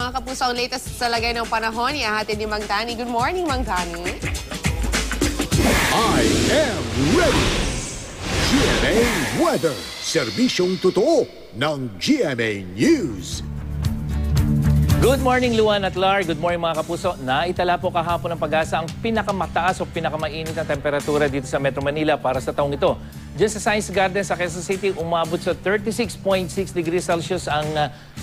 mga kapuso, ang latest sa lagay ng panahon, ihahatid ni Mang Tani. Good morning, Mang Tani. I am ready. GMA Weather. Serbisyong totoo ng GMA News. Good morning, Luan at Lar. Good morning, mga kapuso. Naitala po kahapon ng Pag-asa ang pinakamataas o pinakamainit na temperatura dito sa Metro Manila para sa taong ito. Diyan sa Science Garden sa Quezon City, umabot sa 36.6 degrees Celsius ang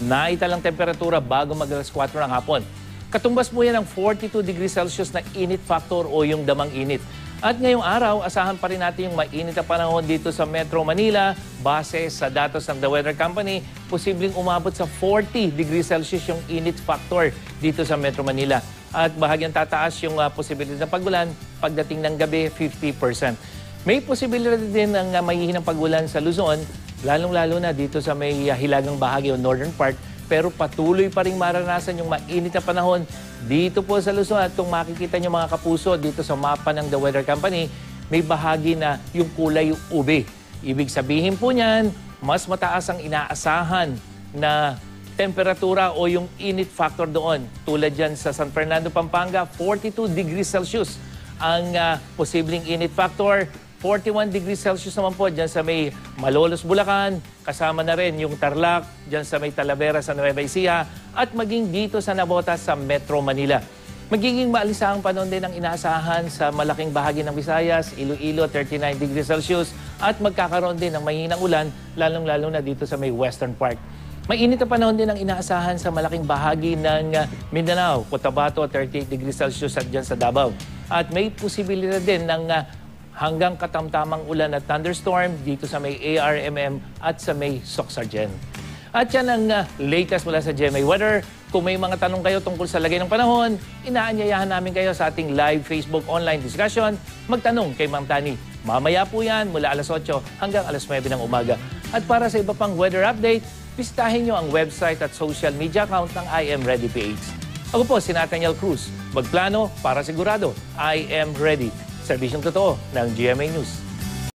naitalang temperatura bago mag-alas 4 ng hapon. Katumbas po yan ng 42 degrees Celsius na init factor o yung damang init. At ngayong araw, asahan pa rin natin yung mainit na panahon dito sa Metro Manila. Base sa datos ng The Weather Company, posibleng umabot sa 40 degrees Celsius yung init factor dito sa Metro Manila. At bahagyang tataas yung posibilidad ng pagulan pagdating ng gabi, 50%. May posibilidad din ng mahihinang pagulan sa Luzon, lalong-lalo na dito sa may hilagang bahagi o northern part. Pero patuloy pa rin maranasan yung mainit na panahon dito po sa Luzon. At kung makikita nyo mga kapuso dito sa mapa ng The Weather Company, may bahagi na yung kulay ube. Ibig sabihin po niyan, mas mataas ang inaasahan na temperatura o yung init factor doon. Tulad dyan sa San Fernando, Pampanga, 42 degrees Celsius ang posibleng init factor. 41 degrees Celsius naman po dyan sa may Malolos, Bulacan. Kasama na rin yung Tarlac, dyan sa may Talavera, sa Nueva Ecija. At maging dito sa Navotas sa Metro Manila. Magiging maalisahang panahon din ang inaasahan sa malaking bahagi ng Visayas, Iloilo, 39 degrees Celsius. At magkakaroon din ng mahinang ulan, lalong-lalo na dito sa may Western Part. Mainit na panahon din ang inaasahan sa malaking bahagi ng Mindanao, Cotabato, 38 degrees Celsius at dyan sa Davao. At may posibilidad din ng hanggang katamtamang ulan at thunderstorm dito sa may ARMM at sa may Soxargen. At yan ang latest mula sa GMA Weather. Kung may mga tanong kayo tungkol sa lagay ng panahon, inaanyayahan namin kayo sa ating live Facebook online discussion. Magtanong kay Ma'am Tani. Mamaya po yan mula alas 8 hanggang alas 9 ng umaga. At para sa iba pang weather update, bisitahin nyo ang website at social media account ng I Am Ready PH. Ako po si Nathaniel Cruz. Magplano para sigurado. I Am Ready. Serbisyong totoo ng GMA News.